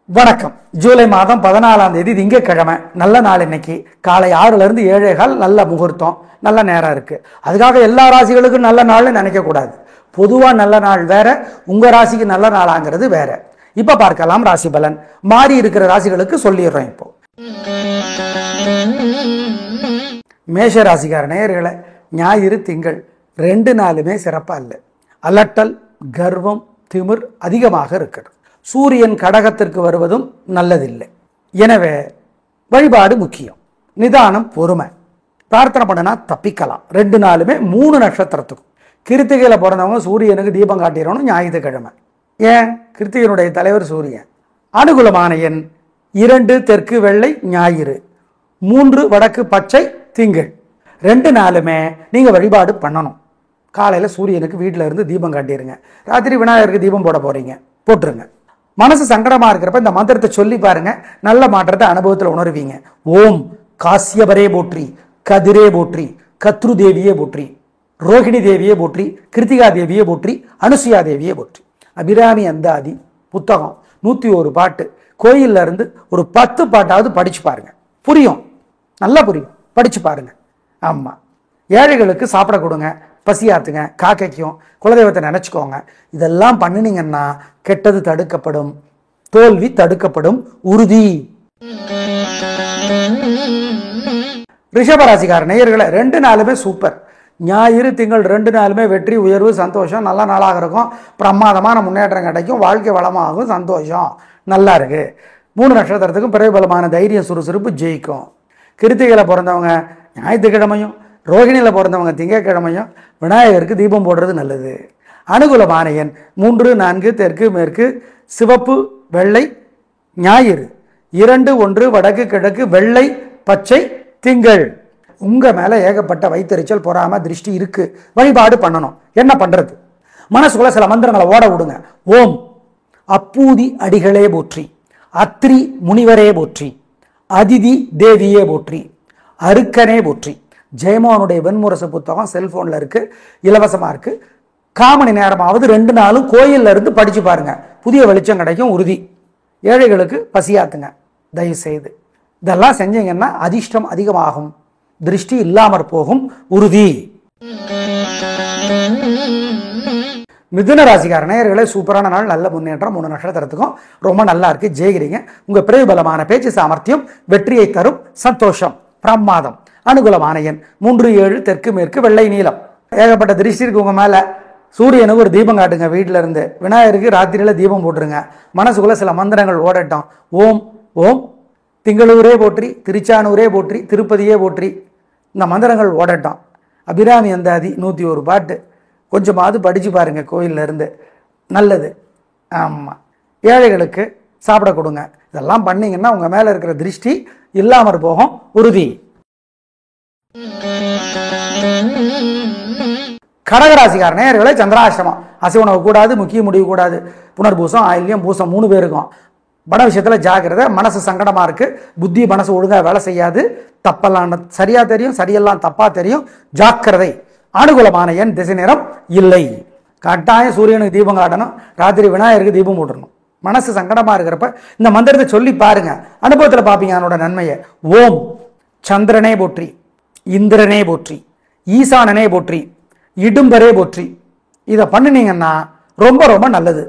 வணக்கம். ஜூலை மாதம் 14ஆம் தேதி திங்கட்கிழமை. நல்ல நாள். இன்னைக்கு காலை 6லிருந்து 7:15 நல்ல முகூர்த்தம், நல்ல நேரம் இருக்கு. அதுக்காக எல்லா ராசிகளுக்கும் நல்ல நாள்னு நினைக்க கூடாது. பொதுவா நல்ல நாள் வேற, உங்க ராசிக்கு நல்ல நாளாங்கிறது வேற. இப்ப பார்க்கலாம் ராசி பலன். மாறி இருக்கிற ராசிகளுக்கு சொல்லிடுறோம். இப்போ மேஷ ராசிக்கார நேயர்களே, ஞாயிறு திங்கள் 2 நாளுமே சிறப்பா இல்லை. அலட்டல், கர்வம், திமிர் அதிகமாக இருக்கிறது. சூரியன் கடகத்திற்கு வருவதும் நல்லதில்லை. எனவே வழிபாடு முக்கியம். நிதானம், பொறுமை. பிரார்த்தனை பண்ணனா தப்பிக்கலாம். 2 நாளுமே 3 நட்சத்திரத்துக்கும். கிருத்திகையில் பிறந்தவங்க சூரியனுக்கு தீபம் காட்டிடணும் ஞாயிற்றுக்கிழமை. ஏன்? கிருத்திகனுடைய தலைவர் சூரியன். அனுகூலமான எண் 2 தெற்கு வெள்ளை ஞாயிறு, 3 வடக்கு பச்சை திங்கள். 2 நாளுமே நீங்கள் வழிபாடு பண்ணணும். காலையில் சூரியனுக்கு வீட்டில் இருந்து தீபம் காட்டிடுங்க. ராத்திரி விநாயகருக்கு தீபம் போட போகிறீங்க, போட்டுருங்க. மனசு சங்கடமாக இருக்கிறப்ப இந்த மந்திரத்தை சொல்லி பாருங்க, நல்ல மாற்றத்தை அனுபவத்தில் உணர்வீங்க. ஓம் காசியபரே போற்றி, கதிரே போற்றி, கத்ரு தேவியே போற்றி, ரோஹிணி தேவியே போற்றி, கிருத்திகா தேவியே போற்றி, அனுசுயா தேவியே போற்றி. அபிராமி அந்தாதி புத்தகம் 101 பாட்டு. கோயில்ல இருந்து ஒரு 10 பாட்டாவது படிச்சு பாருங்க, புரியும், நல்லா புரியும். படிச்சு பாருங்க. ஆமா, ஏழைகளுக்கு சாப்பிட கொடுங்க, பசியாத்துங்க, காக்கைக்கும் குலதெய்வத்தை நினைச்சுக்கோங்க. இதெல்லாம் பண்ணினீங்கன்னா கெட்டது தடுக்கப்படும், தோல்வி தடுக்கப்படும், உறுதி. ரிஷபராசிக்கார நேயர்களை 2 நாளுமே சூப்பர். ஞாயிறு திங்கள் 2 நாளுமே வெற்றி, உயர்வு, சந்தோஷம், நல்ல நாளாக இருக்கும். பிரமாதமான முன்னேற்றம் கிடைக்கும். வாழ்க்கை வளமாகும். சந்தோஷம் நல்லா இருக்கு. 3 நட்சத்திரத்துக்கும் பிரபலமான தைரியம், சுறுசுறுப்பு ஜெயிக்கும். கிருத்திகையில் பிறந்தவங்க ஞாயிற்றுக்கிழமையும், ரோஹிணியில் பிறந்தவங்க திங்கட்கிழமையும் விநாயகருக்கு தீபம் போடுறது நல்லது. அனுகூலமான எண் 3 4 தெற்கு மேற்கு சிவப்பு வெள்ளை ஞாயிறு, 2 1 வடக்கு கிழக்கு வெள்ளை பச்சை திங்கள். உங்க மேல ஏகப்பட்ட வைத்தறிச்சல், பொறாம, திருஷ்டி இருக்கு. வழிபாடு பண்ணணும். என்ன பண்றது? மனசுக்குள்ள சில மந்திரங்களை ஓட விடுங்க. ஓம் அப்பூதி அடிகளே போற்றி, அத்ரி முனிவரே போற்றி, அதிதி தேவியே போற்றி, அருக்கனே போற்றி. ஜெயமோகனுடைய வெண்முரசு புத்தகம் செல்போன்ல இருக்கு, இலவசமா இருக்கு. காமணி நேரமாவது 2 நாளும் கோயில்ல இருந்து படிச்சு பாருங்க, புதிய வெளிச்சம் கிடைக்கும், உறுதி. ஏழைகளுக்கு பசியாத்துங்க தயவு செய்து. இதெல்லாம் செஞ்சீங்கன்னா அதிர்ஷ்டம் அதிகமாகும், திருஷ்டி இல்லாமற் போகும், உறுதி. மிதுன ராசிக்கார நேயர்களே, சூப்பரான நாள், நல்ல முன்னேற்றம். 3 நட்சத்திரத்துக்கும் ரொம்ப நல்லா இருக்கு, ஜெயிக்கிறீங்க. உங்க பிரபலமான பேச்சு சாமர்த்தியம் வெற்றியை தரும். சந்தோஷம், பிரமாதம். அனுகூலமான எண் 3 7 தெற்கு மேற்கு வெள்ளை நீலம். ஏகப்பட்ட திருஷ்டி இருக்கு உங்க மேல. சூரியனுக்கு ஒரு தீபம் காட்டுங்க வீட்டில இருந்து. விநாயகருக்கு ராத்திரியில தீபம் போட்டுருங்க. மனசுக்குள்ள சில மந்திரங்கள் ஓடட்டும். ஓம் ஓம் திங்களூரே போற்றி, திருச்சானூரே போற்றி, திருப்பதியே போற்றி. இந்த மந்திரங்கள் ஓடட்டும். அபிராமி அந்தாதி 101 பாட்டு கொஞ்சமாவது படிச்சு பாருங்க கோயில்ல இருந்து, நல்லது. ஆமா, ஏழைகளுக்கு சாப்பிட கொடுங்க. இதெல்லாம் பண்ணீங்கன்னா உங்க மேல இருக்கிற திருஷ்டி இல்லாமற் போகும், உறுதி. கடகராசிக்கார நேயர்களே, சந்திராஷ்டமம். அசைவனவு கூடாது, முக்கிய முடிவு கூடாது. புனர்பூசம், ஆயில்யம், பூசம் 3 பேருக்கும். பண விஷயத்துல ஜாக்கிரதை. மனசு சங்கடமா இருக்கு, புத்தி மனசு ஒழுங்கா வேலை செய்யாது. தப்பெல்லாம் சரியா தெரியும், சரியெல்லாம் தப்பா தெரியும், ஜாக்கிரதை. அனுகூலமான எண் திசை நேரம் இல்லை. கட்டாயம் சூரியனுக்கு தீபம் காட்டணும், ராத்திரி விநாயகருக்கு தீபம் போட்டுடணும். மனசு சங்கடமா இருக்கிறப்ப இந்த மந்திரத்தை சொல்லி பாருங்க, அனுபவத்துல பாப்பீங்க அதனோட நன்மையை. ஓம் சந்திரனே போற்றி, இந்திரனே போற்றி, ஈசானனே போற்றி, இடும்பரே போற்றி. இதை பண்ணினீங்கன்னா ரொம்ப ரொம்ப நல்லது.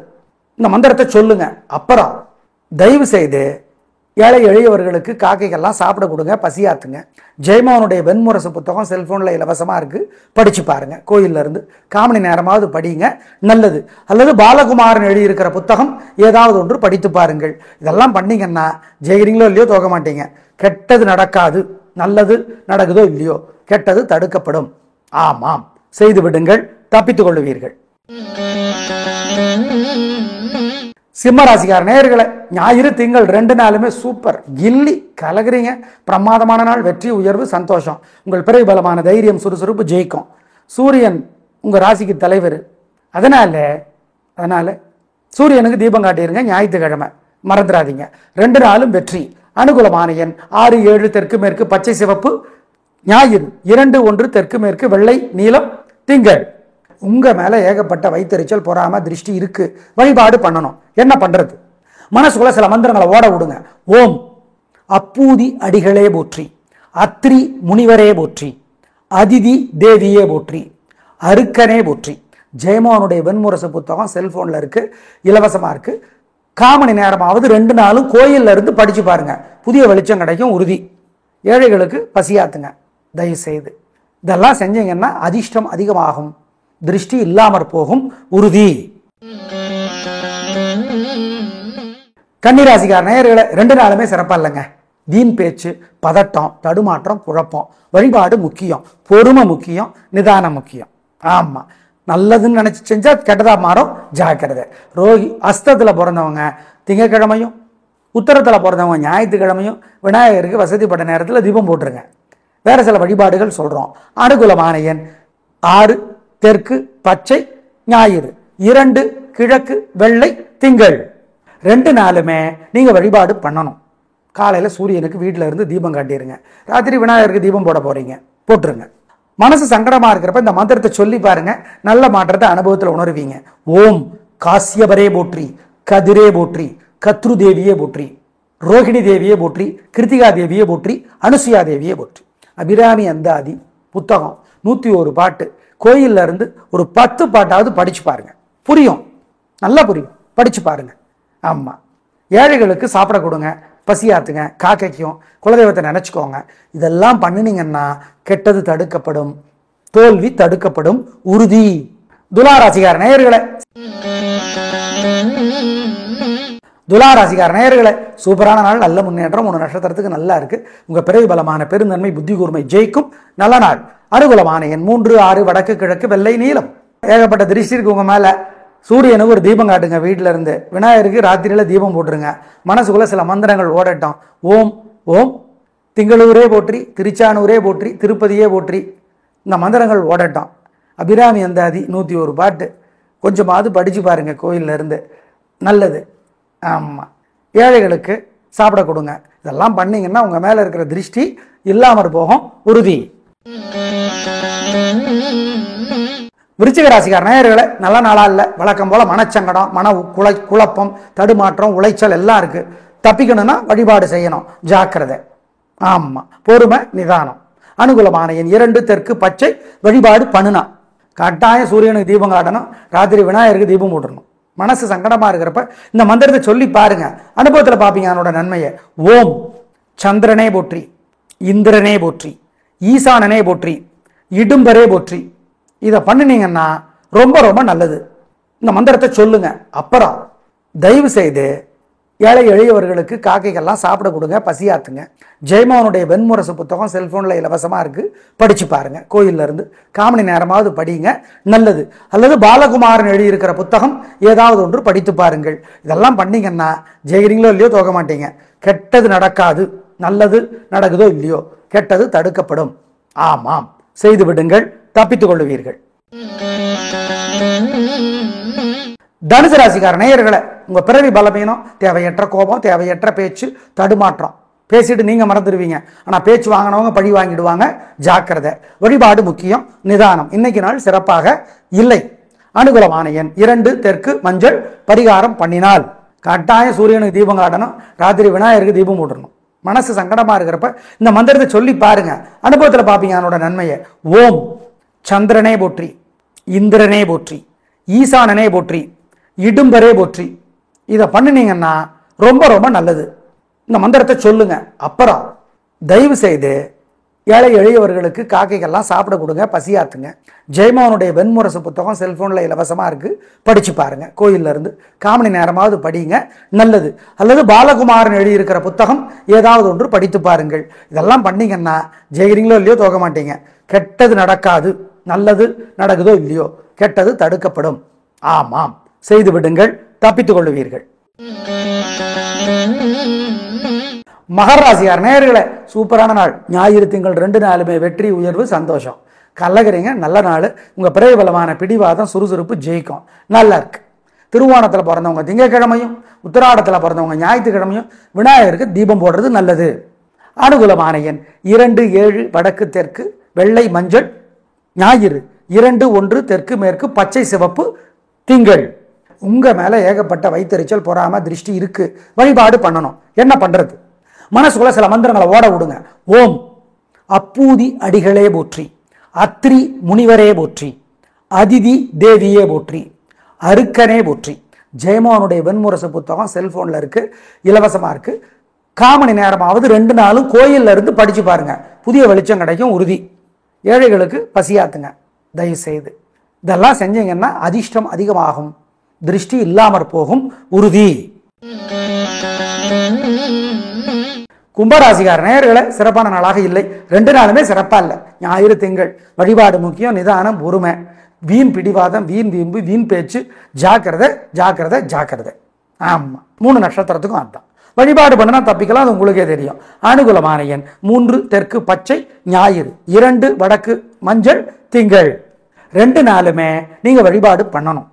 இந்த மந்திரத்தை சொல்லுங்க. அப்புறம் தயவு செய்து ஏழை எளியவர்களுக்கு காக்கைகள்லாம் சாப்பிட கொடுங்க, பசியாத்துங்க. ஜெயமோகனுடைய வெண்முரசு புத்தகம் செல்போன்ல இலவசமா இருக்கு, படிச்சு பாருங்க. கோயில்ல இருந்து காமணி நேரமாவது படிங்க, நல்லது. அல்லது பாலகுமாரன் எழுதியிருக்கிற புத்தகம் ஏதாவது ஒன்று படித்து பாருங்கள். இதெல்லாம் பண்ணீங்கன்னா ஜெயிக்கிறீங்களோ இல்லையோ தோக்க மாட்டீங்க. கெட்டது நடக்காது, நல்லது நடக்குதோ இல்லையோ கெட்டது தடுக்கப்படும். ஆமாம், செய்து விடுங்கள், தப்பித்துக் கொள்ளுவீர்கள். சிம்மராசிக்கார நேயர்களே, ஞாயிறு திங்கள் 2 நாளுமே சூப்பர், கில்லி கலகுறீங்க. பிரமாதமான நாள், வெற்றி, உயர்வு, சந்தோஷம். உங்கள் பிரபலமான தைரியம், சுறுசுறுப்பு ஜெயிக்கும். சூரியன் உங்க ராசிக்கு தலைவர். அதனால சூரியனுக்கு தீபம் காட்டிருங்க ஞாயிற்றுக்கிழமை, மறந்துடாதீங்க. 2 நாளும் வெற்றி. அனுகூலமான எண் 6 7 தெற்கு மேற்கு பச்சை சிவப்பு ஞாயிறு, 2 1 தெற்கு மேற்கு வெள்ளை நீலம் திங்கள். உங்க மேல ஏகப்பட்ட வைத்தறிச்சல், பொறாம, திருஷ்டி இருக்கு. வழிபாடு பண்ணணும். என்ன பண்றது? மனசுக்குள்ள சில மந்திரங்களை ஓட விடுங்க. ஓம் அப்பூதி அடிகளே போற்றி, அத்ரி முனிவரே போற்றி, அதிதி தேவியே போற்றி, அருக்கனே போற்றி. ஜெயமோகனுடைய வெண்முரசு புத்தகம் செல்போன்ல இருக்கு, இலவசமா இருக்கு. காமணி நேரமாவது 2 நாளும் கோயில்ல இருந்து படிச்சு பாருங்க, புதிய வெளிச்சம் கிடைக்கும் உறுதி. ஏழைகளுக்கு பசியாத்துங்க தயவு செய்து. இதெல்லாம் செஞ்சீங்கன்னா அதிர்ஷ்டம் அதிகமாகும், திருஷ்டி இல்லாமற் போகும் உறுதி. கன்னிராசிக்கார நேயர்களை 2 நாளுமே சிறப்பா இல்லைங்க. வீண் பேச்சு, பதட்டம், தடுமாற்றம், குழப்பம். வழிபாடு முக்கியம், பொறுமை முக்கியம், நிதானம் முக்கியம். ஆமா, நல்லதுன்னு நினைச்சு செஞ்சா கெட்டதா மாறும், ஜாக்கிரதை. ரோகி அஸ்தத்துல பிறந்தவங்க திங்கக்கிழமையும், உத்தரத்துல பிறந்தவங்க ஞாயிற்றுக்கிழமையும் விநாயகருக்கு வசதிப்பட்ட நேரத்தில் தீபம் போட்டுருங்க. வேற சில வழிபாடுகள் சொல்றோம். அனுகூலமான எண் 6, தெற்கு பச்சை, ஞாயிறு 2, கிழக்கு வெள்ளை, திங்கள். 2 நாளுமே நீங்க வழிபாடு பண்ணணும். காலையில சூரியனுக்கு வீட்டில இருந்து தீபம் காட்டிடுங்க. ராத்திரி விநாயகருக்கு தீபம் போட போறீங்க, போட்டுருங்க. மனசு சங்கடமா இருக்கிறப்ப இந்த மந்திரத்தை சொல்லி பாருங்க, நல்ல மாற்றத்தை அனுபவத்தில் உணர்வீங்க. ஓம் காசியபரே போற்றி, கதிரே போற்றி, கத்ரு தேவியே போற்றி, ரோகிணி தேவியே போற்றி, கிருத்திகா தேவியே போற்றி, அனுசுயா தேவியே போற்றி. அபிராமி அந்தாதி புத்தகம் 101 பாட்டு. கோயில்ல இருந்து ஒரு 10 பாட்டாவது படிச்சு பாருங்க, புரியும், நல்லா புரியும், படிச்சு பாருங்க. ஆமா, ஏழைகளுக்கு சாப்பிட கொடுங்க, பசியாத்துங்க, காக்கைக்கும் குலதெய்வத்தை நினைச்சுக்கோங்க. இதெல்லாம் பண்ணினீங்கன்னா கெட்டது தடுக்கப்படும், தோல்வி தடுக்கப்படும் உறுதி. துலாராசிக்கார நேயர்களே, துலாராசிக்கார நேயர்களே, சூப்பரான நாள், நல்ல முன்னேற்றம். 3 நட்சத்திரத்துக்கு நல்லா இருக்கு. உங்க பிறவி பலமான பெருந்தன்மை புத்தி கூர்மை ஜெயிக்கும். நல்ல நாள். அனுகூலமான எண் 3, 6, வடக்கு கிழக்கு வெள்ளை நீலம். ஏகப்பட்ட திருஷ்டி இருக்கு உங்க மேல. சூரியனுக்கு ஒரு தீபம் காட்டுங்க வீட்டில இருந்து. விநாயகருக்கு ராத்திரியில தீபம் போட்டுருங்க. மனசுக்குள்ள சில மந்திரங்கள் ஓடட்டும். ஓம் ஓம் திங்களூரே போற்றி, திருச்சானூரே போற்றி, திருப்பதியே போற்றி. இந்த மந்திரங்கள் ஓடட்டும். அபிராமி அந்தாதி 101 பாட்டு கொஞ்சமாவது படிச்சு பாருங்க கோயில்ல இருந்து, நல்லது. ஆமா, ஏழைகளுக்கு சாப்பிட கொடுங்க. இதெல்லாம் பண்ணீங்கன்னா உங்க மேல இருக்கிற திருஷ்டி இல்லாமற் போகும் உறுதி. விருச்சிக ராசிக்கார நேயர்களே, நல்ல நாளா இல்ல. வழக்கம் போல மனச்சங்கடம், குழப்பம், தடுமாற்றம், உளைச்சல் எல்லாம் இருக்கு. தப்பிக்கணும்னா வழிபாடு செய்யணும், ஜாக்கிரதை. ஆமா, பொறுமை நிதானம். அனுகூலமான எண் 2, தெற்கு பச்சை. வழிபாடு பண்ணுனா கட்டாயம் சூரியனுக்கு தீபம் காட்டணும், ராத்திரி விநாயகருக்கு தீபம் போட்டுடணும். மனசு சங்கடமா இருக்கிறப்ப இந்த மந்திரத்தை சொல்லி பாருங்க, அனுபவத்தில் பார்ப்பீங்க அதனோட நன்மையை. ஓம் சந்திரனே போற்றி, இந்திரனே போற்றி, ஈசானனே போற்றி, இடும்பரே போற்றி. இதை பண்ணினீங்கன்னா ரொம்ப ரொம்ப நல்லது. இந்த மந்திரத்தை சொல்லுங்க. அப்புறம் தயவு செய்து ஏழை எளியவர்களுக்கு காக்கைகள்லாம் சாப்பிட கொடுங்க, பசியாத்துங்க. ஜெயமோகனுடைய வெண்முரசு புத்தகம் செல்போன்ல இலவசமா இருக்கு, படிச்சு பாருங்க. கோயில்ல இருந்து காமணி நேரமாவது படிங்க, நல்லது. அல்லது பாலகுமாரன் எழுதியிருக்கிற புத்தகம் ஏதாவது ஒன்று படித்து பாருங்கள். இதெல்லாம் பண்ணீங்கன்னா ஜெயிக்கிறீங்களோ இல்லையோ தோக்க மாட்டீங்க. கெட்டது நடக்காது, நல்லது நடக்குதோ இல்லையோ கெட்டது தடுக்கப்படும். ஆமாம், செய்து விடுங்கள், தப்பித்துக் கொள்ளுவீர்கள். தனுசு ராசிக்கார நேயர்களை, உங்க பிறவி பலவீனம், தேவையற்ற கோபம், தேவையற்ற பேச்சு, தடுமாற்றம். பேசிட்டு நீங்க மறந்துடுவீங்க, ஆனா பேச்சு வாங்கினவங்க பழி வாங்கிடுவாங்க, ஜாக்கிரதை. வழிபாடு முக்கியம், நிதானம். இன்னைக்கு நாள் சிறப்பாக இல்லை. அனுகூலமான எண் 2, தெற்கு மஞ்சள். பரிகாரம் பண்ணினால் கட்டாயம் சூரியனுக்கு தீபம் காட்டணும், ராத்திரி விநாயகருக்கு தீபம் போட்டுடணும். மனசு சங்கடமா இருக்கிறப்ப இந்த மந்திரத்தை சொல்லி பாருங்க, அனுபவத்தில் பார்ப்பீங்க அதனோட நன்மையை. ஓம் சந்திரனே போற்றி, இந்திரனே போற்றி, ஈசானனே போற்றி, இடும்பரே போற்றி. இதை பண்ணினீங்கன்னா ரொம்ப ரொம்ப நல்லது. இந்த மந்திரத்தை சொல்லுங்க. அப்புறம் தயவு செய்து ஏழை எளியவர்களுக்கு காக்கைகள்லாம் சாப்பிட கொடுங்க, பசியாத்துங்க. ஜெயமோகனுடைய வெண்முரசு புத்தகம் செல்போன்ல இலவசமா இருக்கு, படிச்சு பாருங்க. கோயில்ல இருந்து காமணி நேரமாவது படிங்க, நல்லது. அல்லது பாலகுமாரன் எழுதியிருக்கிற புத்தகம் ஏதாவது ஒன்று படித்து பாருங்கள். இதெல்லாம் பண்ணீங்கன்னா ஜெயிக்கிறீங்களோ இல்லையோ தோக்க மாட்டீங்க. கெட்டது நடக்காது, நல்லது நடக்குதோ இல்லையோ கெட்டது தடுக்கப்படும். ஆமாம், செய்து விடுங்கள், தப்பித்துக் கொள்ளுவீர்கள். மகர ராசியார் நேயர்களே, சூப்பரான நாள். ஞாயிறு திங்கள் 2 நாளுமே வெற்றி, உயர்வு, சந்தோஷம். கல்லகரிங்க, நல்ல நாள். உங்க பிறவி பலமான பிடிவாதம், சுறுசுறுப்பு ஜெயிக்கும், நல்லா இருக்கு. திருவோணத்துல பிறந்தவங்க திங்கக்கிழமையும், உத்திராடத்துல பிறந்தவங்க ஞாயிற்றுக்கிழமையும் விநாயகருக்கு தீபம் போடுறது நல்லது. அனுகூலமான எண் 2, 7, வடக்கு தெற்கு வெள்ளை மஞ்சள். ஞாயிறு 2, 1, தெற்கு மேற்கு பச்சை சிவப்பு, திங்கள். உங்கள் மேலே ஏகப்பட்ட வைத்தறிச்சல் பொறாம திருஷ்டி இருக்கு, வழிபாடு பண்ணணும். என்ன பண்ணுறது? மனசுக்குள்ள சில மந்திரங்களை ஓட விடுங்க. ஓம் அப்பூதி அடிகளே போற்றி, அத்ரி முனிவரே போற்றி, அதிதி தேவியே போற்றி, அருக்கனே போற்றி. ஜெயமோகனுடைய வெண்முரசு புத்தகம் செல்போனில் இருக்கு, இலவசமாக இருக்கு. காமணி நேரமாவது 2 நாளும் கோயிலில் இருந்து படித்து பாருங்க, புதிய வெளிச்சம் கிடைக்கும் உறுதி. ஏழைகளுக்கு பசியாத்துங்க தயவு செய்து. இதெல்லாம் செஞ்சீங்கன்னா அதிர்ஷ்டம் அதிகமாகும், திருஷ்டி இல்லாமற் போகும் உறுதி. கும்பராசிக்கார நேயர்களே, சிறப்பான நாளாக இல்லை. 2 நாளுமே சிறப்பா இல்லை. ஞாயிறு திங்கள் வழிபாடு முக்கியம், நிதானம் பொறுமை. வீண் பிடிவாதம், வீண் வீம்பு, வீண் பேச்சு, ஜாக்கிரதை ஜாக்கிரதை ஜாக்கிரதை. ஆமாம், 3 நட்சத்திரத்துக்கும் அதுதான். வழிபாடு பண்ணினா தப்பிக்கலாம், அது உங்களுக்கே தெரியும். அனுகூலமான எண் 3 தெற்கு பச்சை, ஞாயிறு 2 வடக்கு மஞ்சள், திங்கள். 2 நாளுமே நீங்கள் வழிபாடு பண்ணணும்.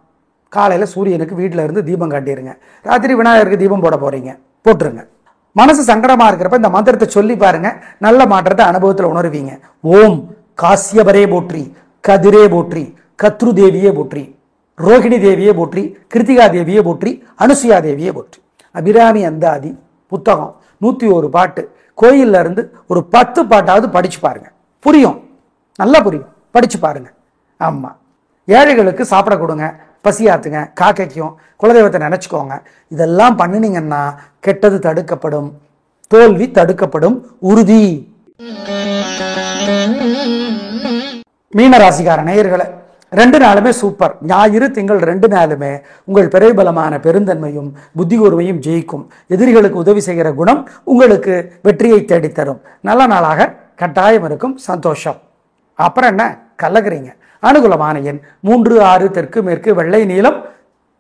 காலையில் சூரியனுக்கு வீட்டில் இருந்து தீபம் காட்டிடுங்க. ராத்திரி விநாயகருக்கு தீபம் போட போகிறீங்க, போட்டுருங்க. மனசு சங்கடமாக இருக்கிறப்ப இந்த மந்திரத்தை சொல்லி பாருங்க, நல்ல மாற்றத்தை அனுபவத்தில் உணர்வீங்க. ஓம் காசியபரே போற்றி, கதிரே போற்றி, கத்ரு தேவியே போற்றி, ரோகிணி தேவியே போற்றி, கிருத்திகா தேவியே போற்றி, அனுசுயா தேவியே போற்றி. அபிராமி அந்தாதி புத்தகம் 101 பாட்டு. கோயிலில் இருந்து ஒரு 10 பாட்டாவது படிச்சு பாருங்க, புரியும், நல்லா புரியும், படிச்சு பாருங்க. ஆமாம், ஏழைகளுக்கு சாப்பிட கொடுங்க, பசியாத்துங்க, காக்கைக்கும் குலதெய்வத்தை நினச்சிக்கோங்க. இதெல்லாம் பண்ணினீங்கன்னா கெட்டது தடுக்கப்படும், தோல்வி தடுக்கப்படும் உறுதி. மீனராசிக்கார நேயர்களே, 2 நாளுமே சூப்பர். ஞாயிறு திங்கள் 2 நாளுமே உங்கள் பிறைபலமான பெருந்தன்மையும் புத்தி கூர்மையும் ஜெயிக்கும். எதிரிகளுக்கு உதவி செய்கிற குணம் உங்களுக்கு வெற்றியை தேடித்தரும். நல்ல நாளாக கட்டாயம் இருக்கும். சந்தோஷம். அப்புறம் என்ன கலக்குறீங்க? அனுகூலமான எண் 3 6 தெற்கு மேற்கு வெள்ளை நீலம்,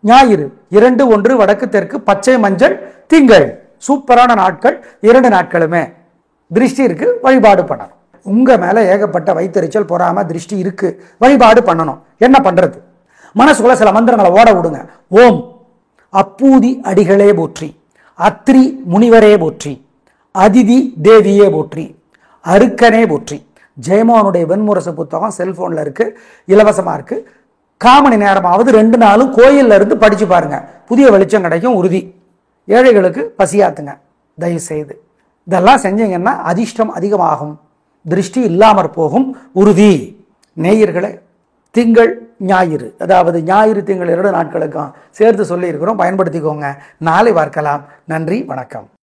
ஞாயிறு 2 1 வடக்கு தெற்கு பச்சை மஞ்சள், திங்கள். சூப்பரான நாட்கள். 2 நாட்களுமே திருஷ்டி இருக்கு, வழிபாடு பண்ணணும். உங்க மேல ஏகப்பட்ட வைத்தறிச்சல் பொறாம திருஷ்டி இருக்கு, வழிபாடு பண்ணணும். என்ன பண்றது? மனசுக்குள்ள சில மந்திரங்களை ஓட விடுங்க. ஓம் அப்பூதி அடிகளே போற்றி, அத்ரி முனிவரே போற்றி, அதிதி தேவியே போற்றி, அருக்கனே போற்றி. ஜெயமோகனுடைய வெண்முரசு புத்தகம் செல்போனில் இருக்கு, இலவசமாக இருக்கு. காமணி நேரமாவது 2 நாளும் கோயிலில் இருந்து படிச்சு பாருங்க, புதிய வெளிச்சம் கிடைக்கும் உறுதி. ஏழைகளுக்கு பசியாத்துங்க தயவு செய்து. இதெல்லாம் செஞ்சீங்கன்னா அதிர்ஷ்டம் அதிகமாகும், திருஷ்டி இல்லாமற் போகும் உறுதி. நேயர்களே, திங்கள் ஞாயிறு, அதாவது ஞாயிறு திங்கள் 2 நாட்களுக்கும் சேர்த்து சொல்லி இருக்கிறோம், பயன்படுத்திக்கோங்க. நாளை பார்க்கலாம். நன்றி, வணக்கம்.